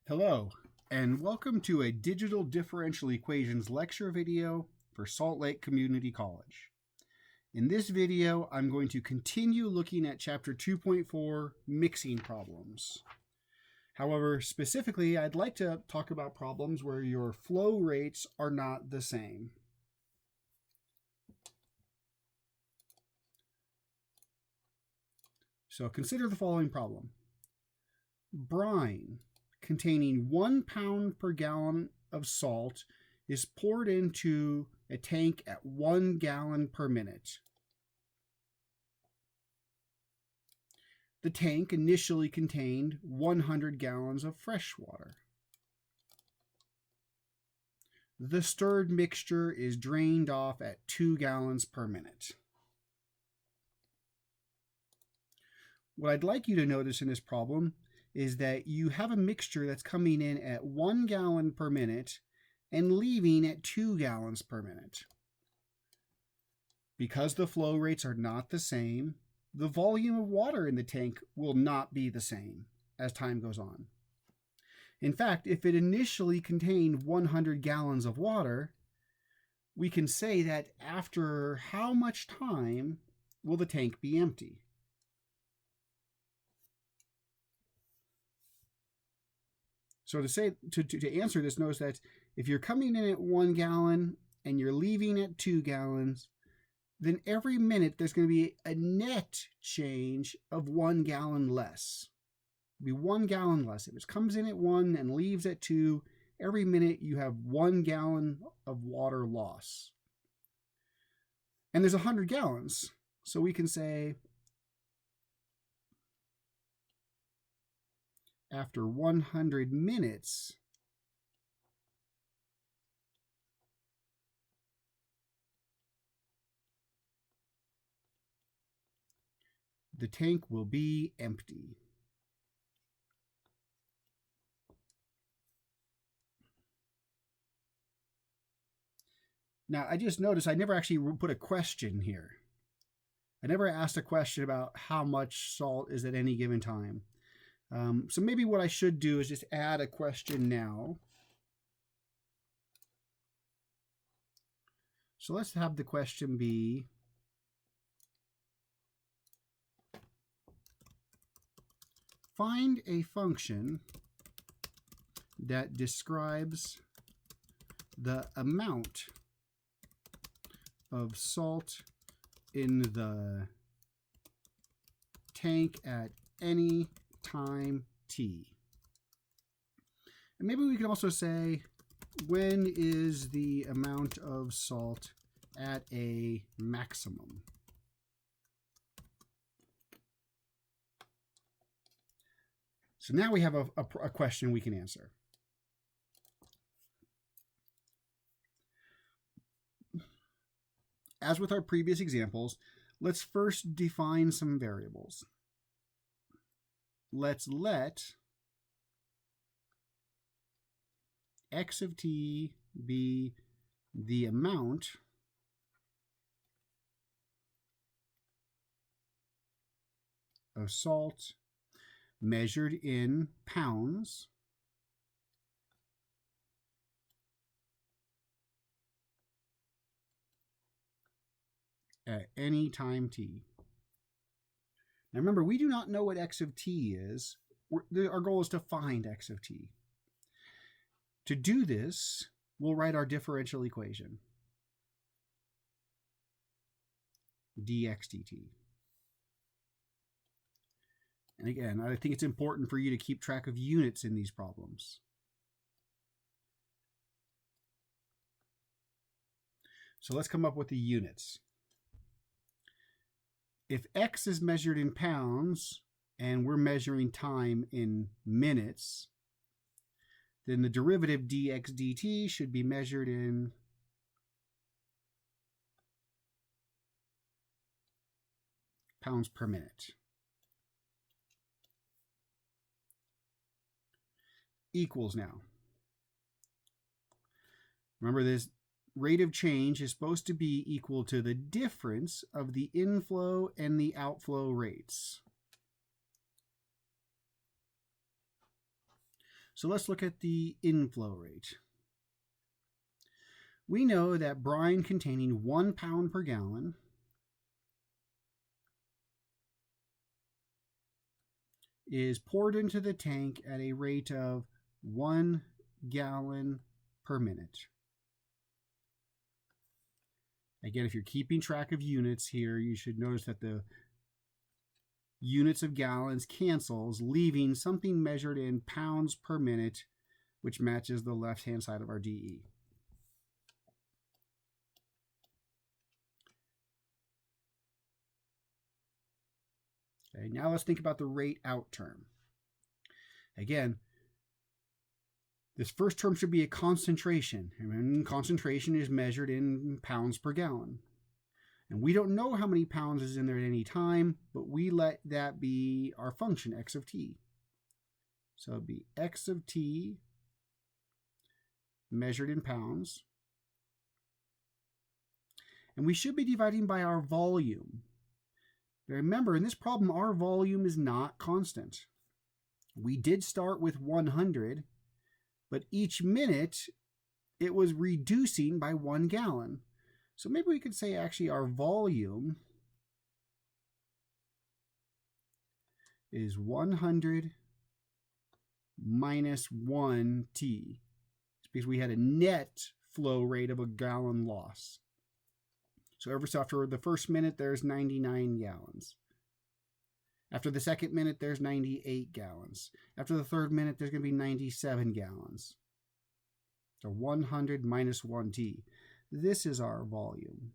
Hello, and welcome to a digital differential equations lecture video for Salt Lake Community College. In this video, I'm going to continue looking at Chapter 2.4, Mixing Problems. However, specifically, I'd like to talk about problems where your flow rates are not the same. So consider the following problem. Brine containing 1 pound per gallon of salt is poured into a tank at 1 gallon per minute. The tank initially contained 100 gallons of fresh water. The stirred mixture is drained off at 2 gallons per minute. What I'd like you to notice in this problem is that you have a mixture that's coming in at 1 gallon per minute and leaving at 2 gallons per minute. Because the flow rates are not the same, the volume of water in the tank will not be the same as time goes on. In fact, if it initially contained 100 gallons of water, we can say that after how much time will the tank be empty? So to answer this, notice that if you're coming in at 1 gallon and you're leaving at 2 gallons, then every minute there's going to be a net change of 1 gallon less. It'll be 1 gallon less. If it comes in at 1 and leaves at 2, every minute you have 1 gallon of water loss. And there's 100 gallons. So we can say after 100 minutes, the tank will be empty. Now, I just noticed I never actually put a question here. I never asked a question about how much salt is at any given time. So maybe what I should do is just add a question now. So let's have the question be, find a function that describes the amount of salt in the tank at any time t. And maybe we can also say, when is the amount of salt at a maximum? So now we have a question we can answer. As with our previous examples, let's first define some variables. Let's let x of t be the amount of salt measured in pounds at any time t. Now remember, we do not know what x of t is. Our goal is to find x of t. To do this, we'll write our differential equation, dx dt. And again, I think it's important for you to keep track of units in these problems. So let's come up with the units. If x is measured in pounds and we're measuring time in minutes, then the derivative dx dt should be measured in pounds per minute. Equals now. Remember, this rate of change is supposed to be equal to the difference of the inflow and the outflow rates. So let's look at the inflow rate. We know that brine containing 1 pound per gallon is poured into the tank at a rate of 1 gallon per minute. Again, if you're keeping track of units here, you should notice that the units of gallons cancels, leaving something measured in pounds per minute, which matches the left-hand side of our DE. Okay, now let's think about the rate out term. Again, this first term should be a concentration, and concentration is measured in pounds per gallon. And we don't know how many pounds is in there at any time, but we let that be our function, x of t. So it'd be x of t measured in pounds. And we should be dividing by our volume. Remember, in this problem, our volume is not constant. We did start with 100, but each minute it was reducing by 1 gallon. So maybe we could say actually our volume is 100 minus 1t. It's because we had a net flow rate of a gallon loss. So after the first minute, there's 99 gallons. After the second minute, there's 98 gallons. After the third minute, there's going to be 97 gallons. So 100 minus 1t. This is our volume.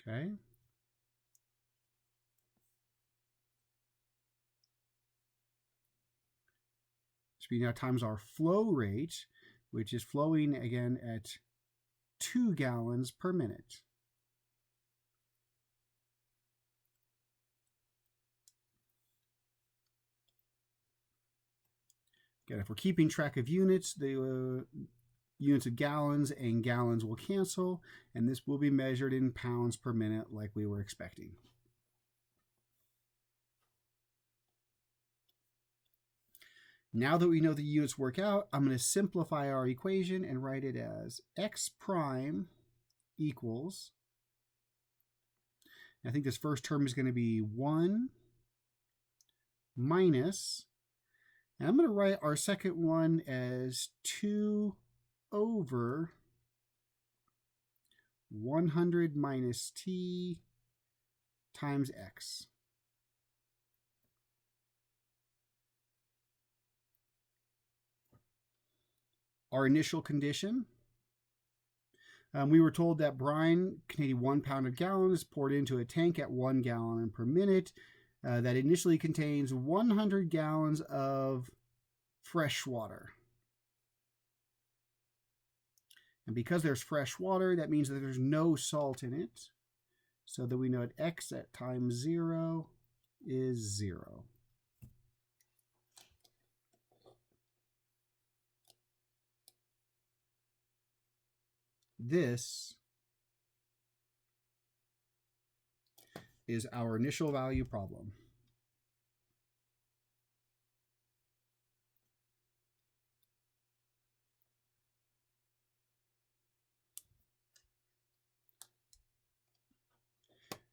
Okay. So we now times our flow rate, which is flowing again at 2 gallons per minute. Again, if we're keeping track of units, the units of gallons and gallons will cancel, and this will be measured in pounds per minute like we were expecting. Now that we know the units work out, I'm going to simplify our equation and write it as x prime equals, I think this first term is going to be 1 minus, and I'm going to write our second one as 2 over 100 minus t times x. Our initial condition, we were told that brine containing 1 pound a gallon is poured into a tank at 1 gallon per minute. That initially contains 100 gallons of fresh water. And because there's fresh water, that means that there's no salt in it. So that we know that x at times 0 is 0. This is our initial value problem.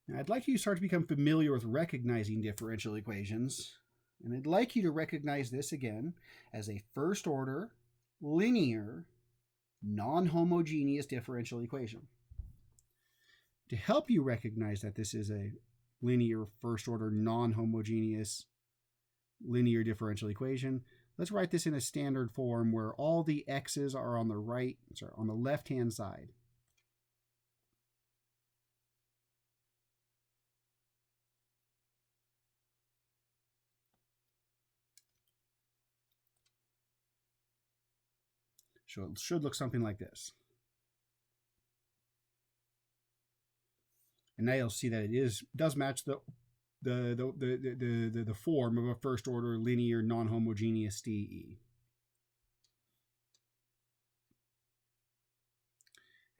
Now, I'd like you to start to become familiar with recognizing differential equations, and I'd like you to recognize this again as a first order, linear, non-homogeneous differential equation. To help you recognize that this is a linear first order non-homogeneous linear differential equation, let's write this in a standard form where all the x's are on the left-hand side. So it should look something like this. And now you'll see that it does match the form of a first order linear non-homogeneous DE.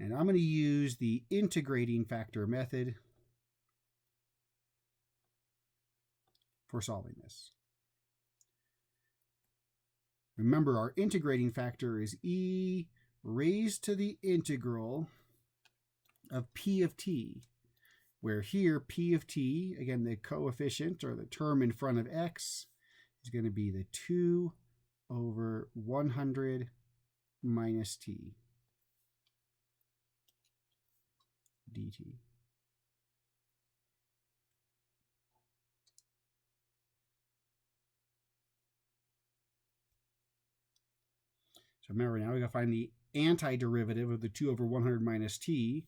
And I'm going to use the integrating factor method for solving this. Remember, our integrating factor is e raised to the integral of p of t, where here p of t, again, the coefficient or the term in front of x, is going to be the 2 over 100 minus t dt. So remember, now we got to find the antiderivative of the 2 over 100 minus t.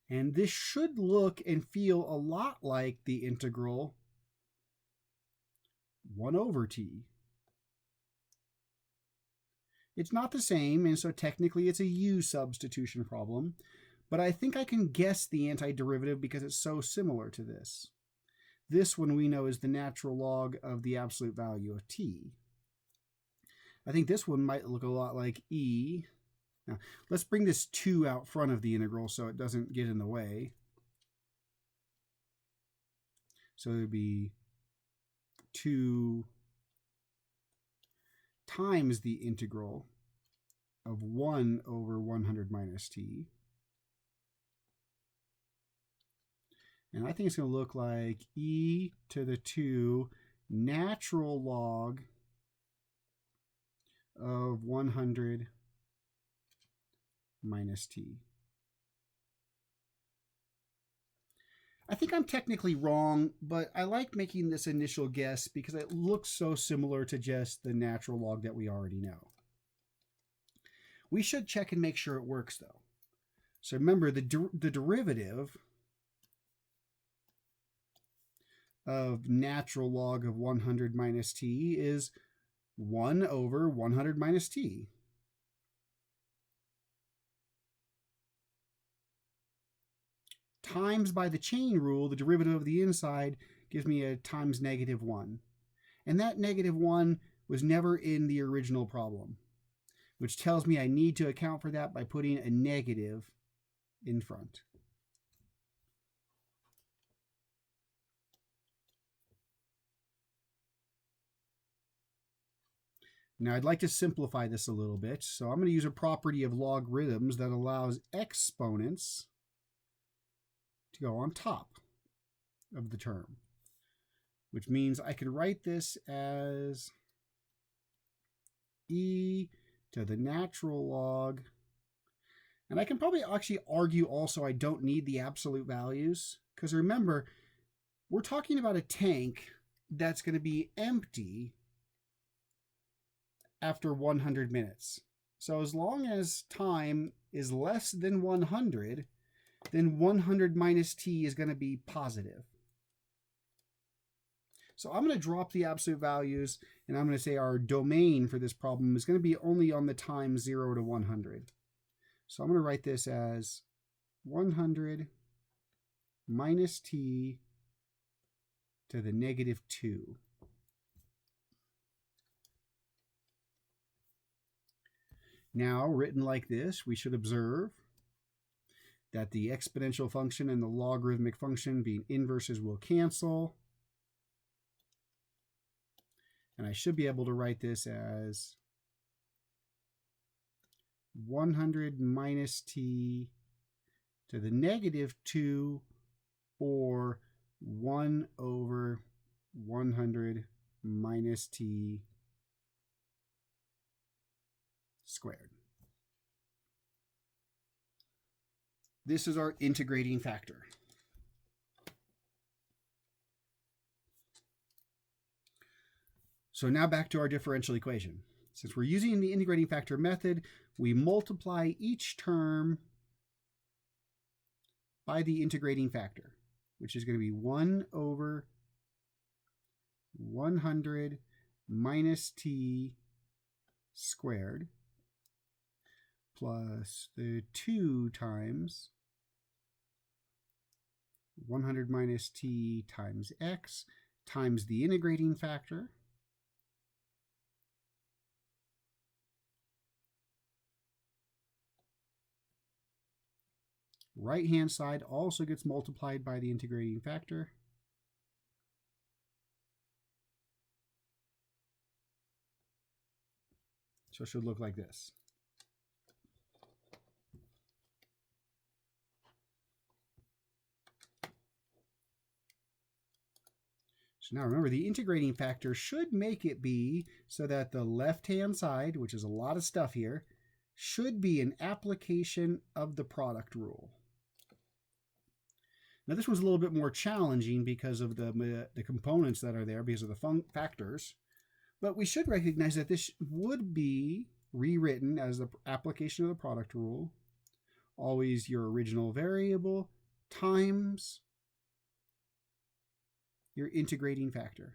And this should look and feel a lot like the integral 1 over t. It's not the same, and so technically it's a u substitution problem. But I think I can guess the antiderivative because it's so similar to this. This one we know is the natural log of the absolute value of t. I think this one might look a lot like e. Now, let's bring this 2 out front of the integral so it doesn't get in the way. So it would be 2 times the integral of 1 over 100 minus t. And I think it's going to look like e to the 2 natural log of 100 minus t. I think I'm technically wrong, but I like making this initial guess because it looks so similar to just the natural log that we already know. We should check and make sure it works, though. So remember, the derivative of natural log of 100 minus t is 1 over 100 minus t. Times by the chain rule, the derivative of the inside gives me a times -1. And that -1 was never in the original problem, which tells me I need to account for that by putting a negative in front. Now I'd like to simplify this a little bit, so I'm going to use a property of logarithms that allows exponents to go on top of the term, which means I could write this as e to the natural log, and I can probably actually argue also I don't need the absolute values, because remember, we're talking about a tank that's going to be empty after 100 minutes. So as long as time is less than 100, then 100 minus t is going to be positive. So I'm going to drop the absolute values, and I'm going to say our domain for this problem is going to be only on the time 0 to 100. So I'm going to write this as 100 minus t to the -2. Now, written like this, we should observe that the exponential function and the logarithmic function, being inverses, will cancel. And I should be able to write this as 100 minus t to the -2, or 1 over 100 minus t squared. This is our integrating factor. So now back to our differential equation. Since we're using the integrating factor method, we multiply each term by the integrating factor, which is going to be 1 over 100 minus t squared plus the 2 times 100 minus t times x times the integrating factor right-hand side also gets multiplied by the integrating factor. So it should look like this. So now remember, the integrating factor should make it be so that the left-hand side, which is a lot of stuff here, should be an application of the product rule. Now this one's a little bit more challenging because of the components that are there, because of the factors. But we should recognize that this would be rewritten as the application of the product rule. Always your original variable times your integrating factor.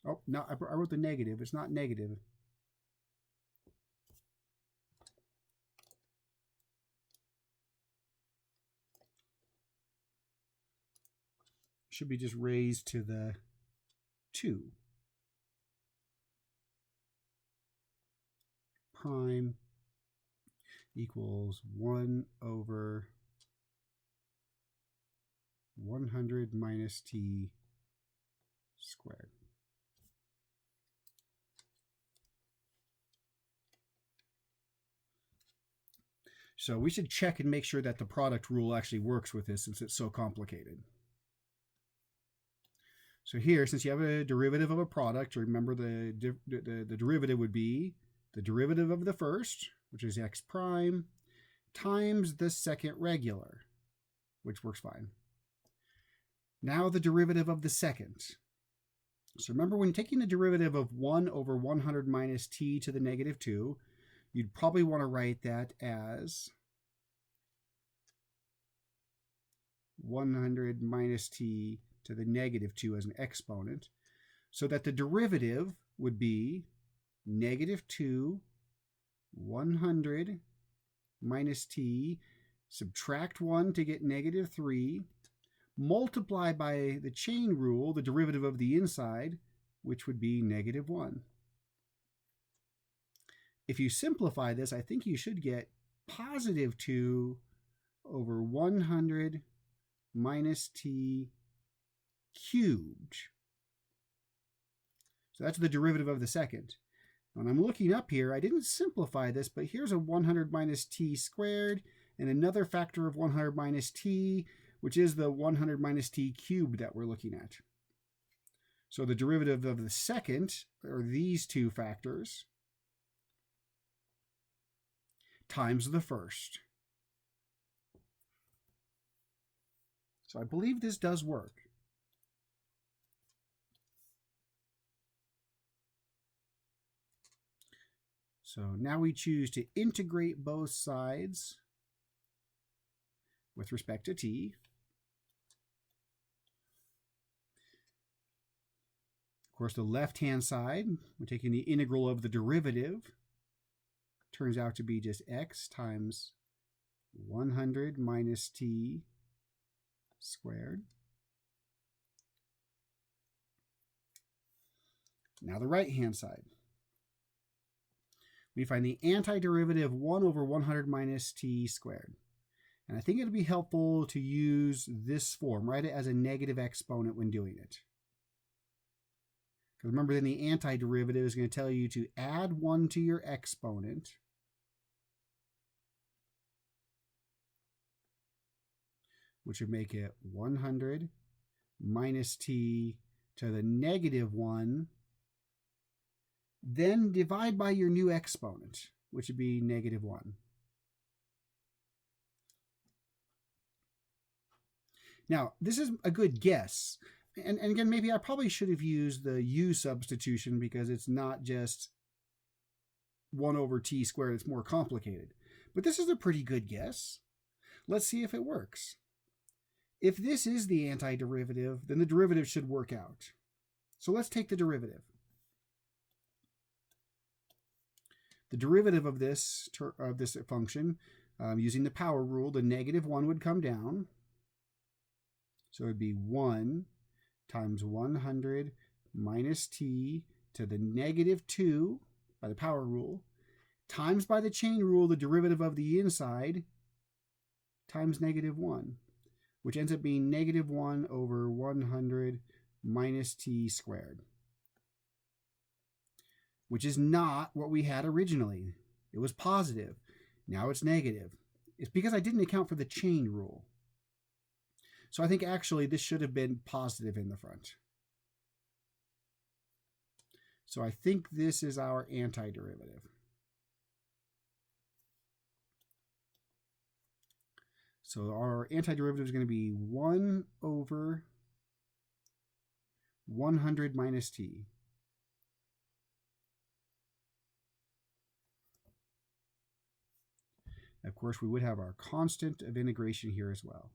Oh, no, I wrote the negative. It's not negative. Should be just raised to the 2. Prime equals 1 over 100 minus t squared. So we should check and make sure that the product rule actually works with this, since it's so complicated. So here, since you have a derivative of a product, remember the derivative would be the derivative of the first, which is x prime, times the second regular, which works fine. Now the derivative of the second. So remember, when taking the derivative of 1 over 100 minus t to the negative 2, you'd probably want to write that as 100 minus t to the negative 2 as an exponent, so that the derivative would be negative 2, 100 minus t, subtract 1 to get negative 3, multiply by the chain rule, the derivative of the inside, which would be negative 1. If you simplify this, I think you should get positive 2 over 100 minus t cubed. So that's the derivative of the second. When I'm looking up here, I didn't simplify this, but here's a 100 minus t squared and another factor of 100 minus t, which is the 100 minus t cubed that we're looking at. So the derivative of the second are these two factors times the first. So I believe this does work. So now we choose to integrate both sides with respect to t. Of course, the left-hand side, we're taking the integral of the derivative, turns out to be just x times 100 minus t squared. Now the right-hand side. We find the antiderivative 1 over 100 minus t squared. And I think it'll be helpful to use this form, write it as a negative exponent when doing it. Because remember, then the antiderivative is going to tell you to add 1 to your exponent. Which would make it 100 minus t to the negative 1. Then divide by your new exponent, which would be negative 1. Now, this is a good guess. And again, maybe I probably should have used the u substitution because it's not just 1 over t squared, it's more complicated. But this is a pretty good guess. Let's see if it works. If this is the antiderivative, then the derivative should work out. So let's take the derivative. The derivative of this function, using the power rule, the negative 1 would come down. So it would be 1 times 100 minus t to the negative 2 by the power rule. times by the chain rule the derivative of the inside times -1, which ends up being -1 over 100 minus t squared, which is not what we had originally. It was positive. Now it's negative. It's because I didn't account for the chain rule. So I think actually this should have been positive in the front. So I think this is our antiderivative. So our antiderivative is going to be 1 over 100 minus t. Of course, we would have our constant of integration here as well.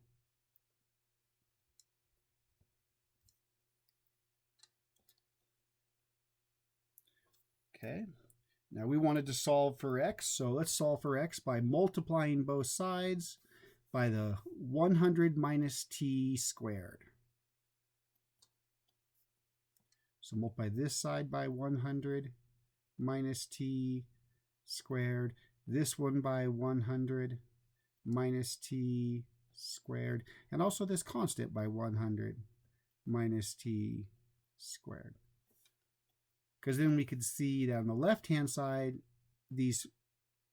Okay, now we wanted to solve for x, so let's solve for x by multiplying both sides by the 100 minus t squared. So multiply this side by 100 minus t squared, this one by 100 minus t squared, and also this constant by 100 minus t squared. Because then we could see that on the left-hand side, these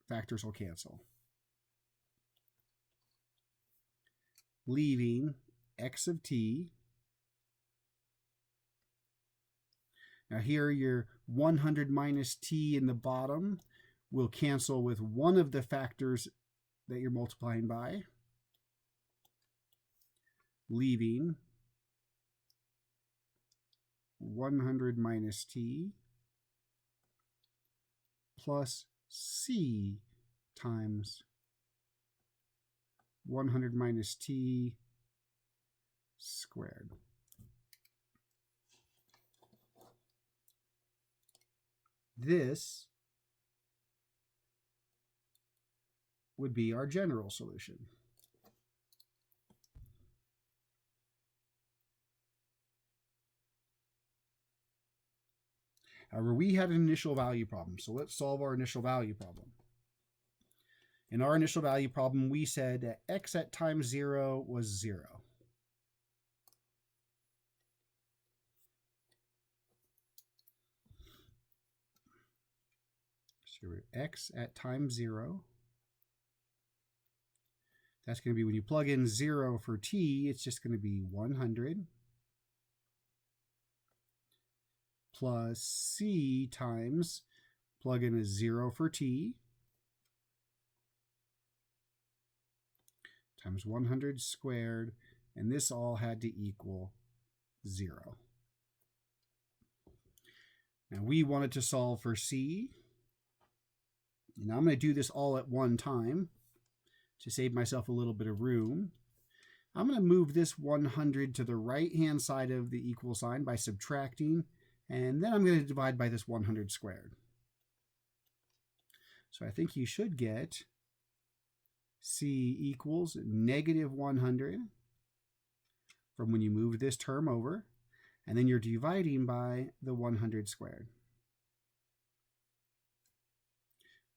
factors will cancel, leaving x of t. Now here your 100 minus t in the bottom will cancel with one of the factors that you're multiplying by, leaving 100 minus t plus c times 100 minus t squared. This would be our general solution. However, we had an initial value problem, so let's solve our initial value problem. In our initial value problem, we said that x at time 0 was 0. So x at time 0. That's going to be when you plug in 0 for t, it's just going to be 100 plus c times, plug in a 0 for t, times 100 squared, and this all had to equal 0. Now we wanted to solve for c, and I'm going to do this all at one time to save myself a little bit of room. I'm going to move this 100 to the right-hand side of the equal sign by subtracting, and then I'm going to divide by this 100 squared. So I think you should get c equals -100 from when you move this term over, and then you're dividing by the 100 squared,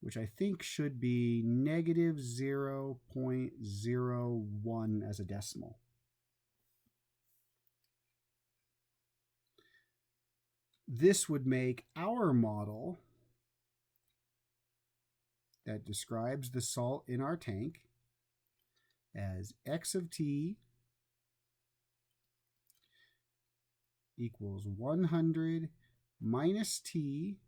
which I think should be -0.01 as a decimal. This would make our model that describes the salt in our tank as x of t equals 100 minus t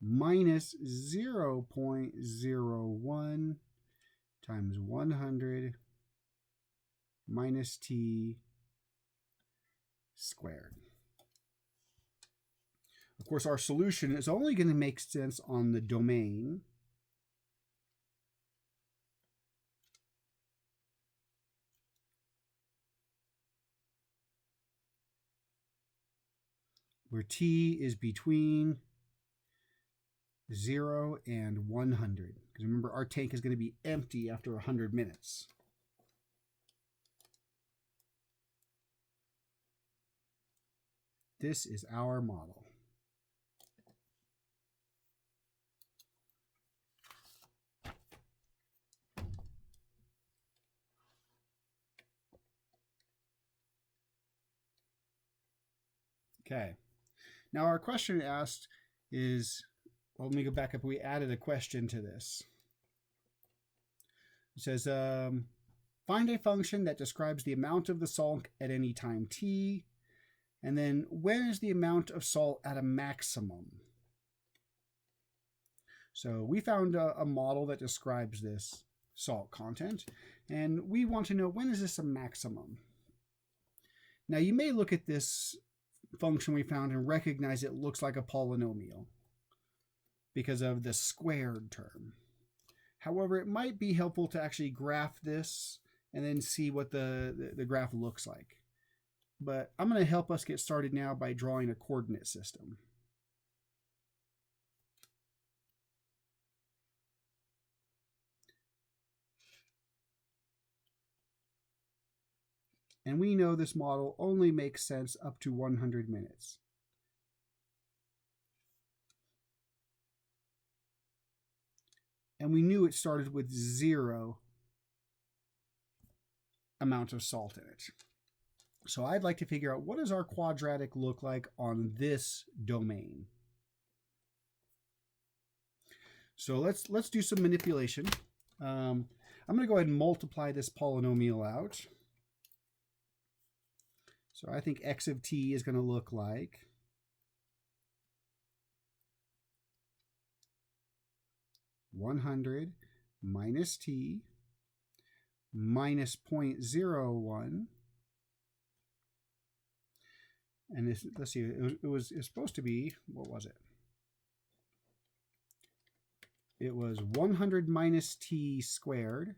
minus 0.01 times 100 minus t squared. Of course, our solution is only going to make sense on the domain where t is between 0 and 100. Because remember, our tank is going to be empty after 100 minutes. This is our model. Okay. Now our question asked is, well, let me go back up. We added a question to this. It says, find a function that describes the amount of the salt at any time t, and then when is the amount of salt at a maximum? So we found a model that describes this salt content, and we want to know, when is this a maximum? Now you may look at this function we found and recognize it looks like a polynomial because of the squared term. However, it might be helpful to actually graph this and then see what the graph looks like. But I'm going to help us get started now by drawing a coordinate system. And we know this model only makes sense up to 100 minutes. And we knew it started with 0 amount of salt in it. So I'd like to figure out, what does our quadratic look like on this domain? So let's do some manipulation. I'm going to go ahead and multiply this polynomial out. So I think x of t is going to look like (100 minus t minus 0.01). And this, let's see, it was supposed to be, what was it? It was 100 minus t squared.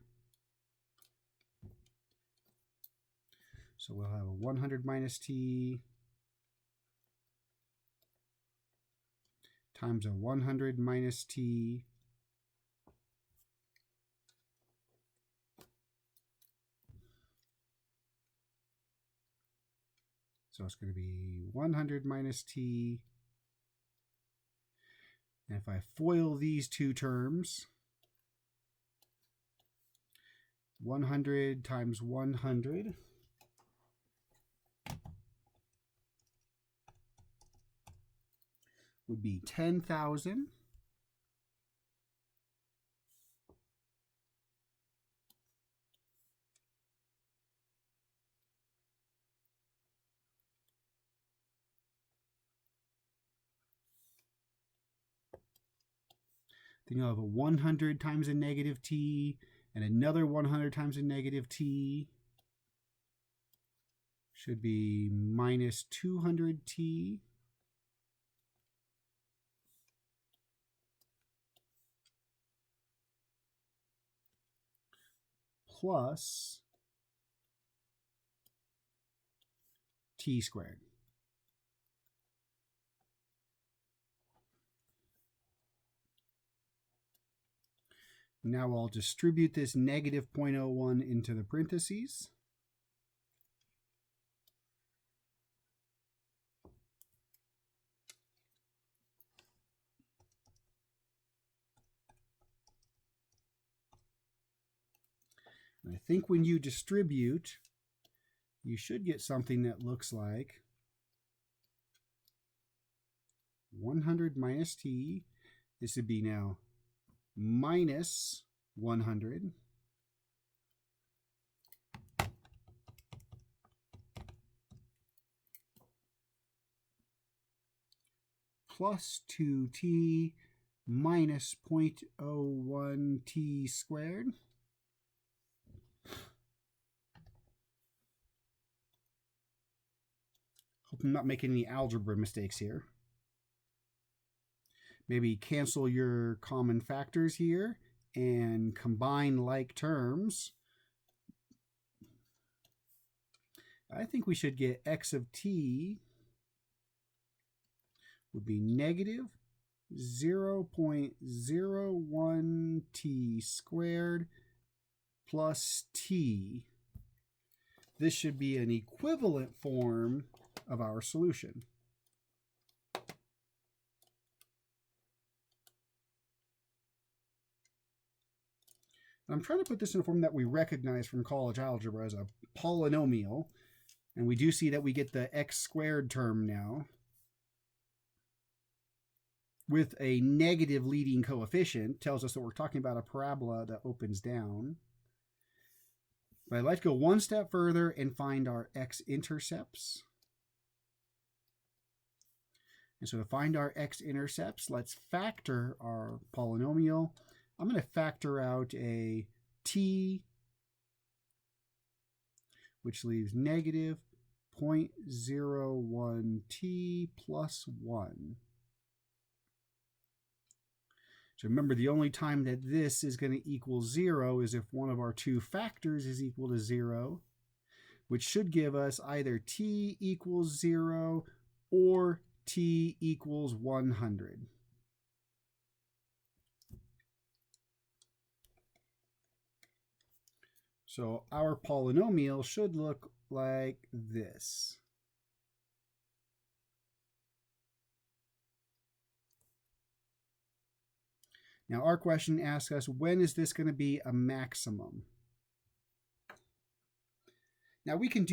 So we'll have a 100 minus t times a 100 minus t so it's going to be 100 minus t. And if I FOIL these two terms, 100 times 100 would be 10,000. Then you'll have a 100 times a negative t and another 100 times a negative t. Should be minus 200t. Plus t squared. Now I'll distribute this negative 0.01 into the parentheses. And I think when you distribute, you should get something that looks like 100 minus t. This would be now minus 100 plus 2t minus 0.01t squared. Hope I'm not making any algebra mistakes here. Maybe cancel your common factors here and combine like terms. I think we should get x of t would be negative 0.01t squared plus t. This should be an equivalent form of our solution. I'm trying to put this in a form that we recognize from college algebra as a polynomial. And we do see that we get the x squared term now with a negative leading coefficient. Tells us that we're talking about a parabola that opens down. But I'd like to go one step further and find our x-intercepts. And so to find our x-intercepts, let's factor our polynomial. I'm going to factor out a t, which leaves negative 0.01t plus 1. So remember, the only time that this is going to equal 0 is if one of our two factors is equal to 0, which should give us either t equals 0 or t equals 100. So our polynomial should look like this. Now our question asks us, when is this going to be a maximum? Now we can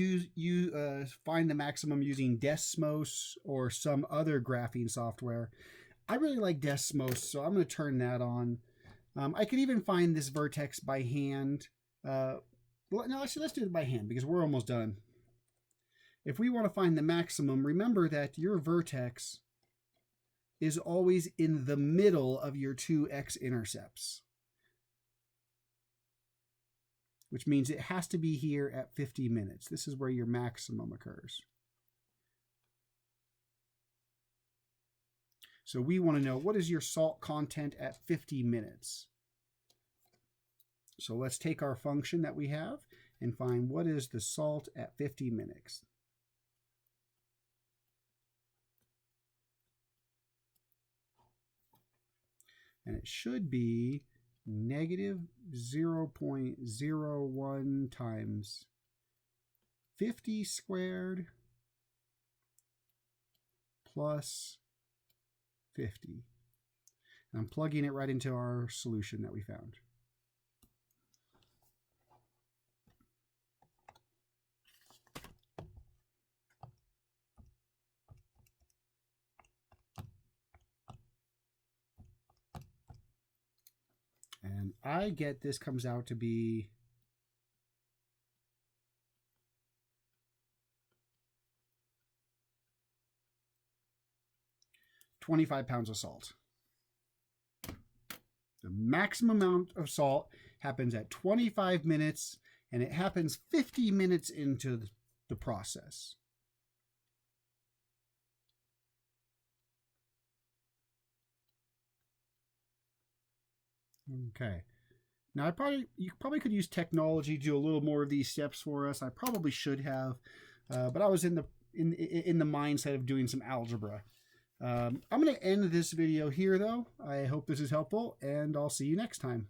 find the maximum using Desmos or some other graphing software. I really like Desmos, so I'm going to turn that on. I could even find this vertex by hand. No, let's do it by hand because we're almost done. If we want to find the maximum, remember that your vertex is always in the middle of your two x-intercepts, which means it has to be here at 50 minutes. This is where your maximum occurs. So we want to know, what is your salt content at 50 minutes? So let's take our function that we have and find what is the salt at 50 minutes. And it should be negative 0.01 times 50 squared plus 50. And I'm plugging it right into our solution that we found. And I get this comes out to be 25 pounds of salt. The maximum amount of salt happens at 25 minutes, and it happens 50 minutes into the process. Okay. Now you probably could use technology to do a little more of these steps for us. I probably should have, but I was in the mindset of doing some algebra. I'm going to end this video here, though. I hope this is helpful, and I'll see you next time.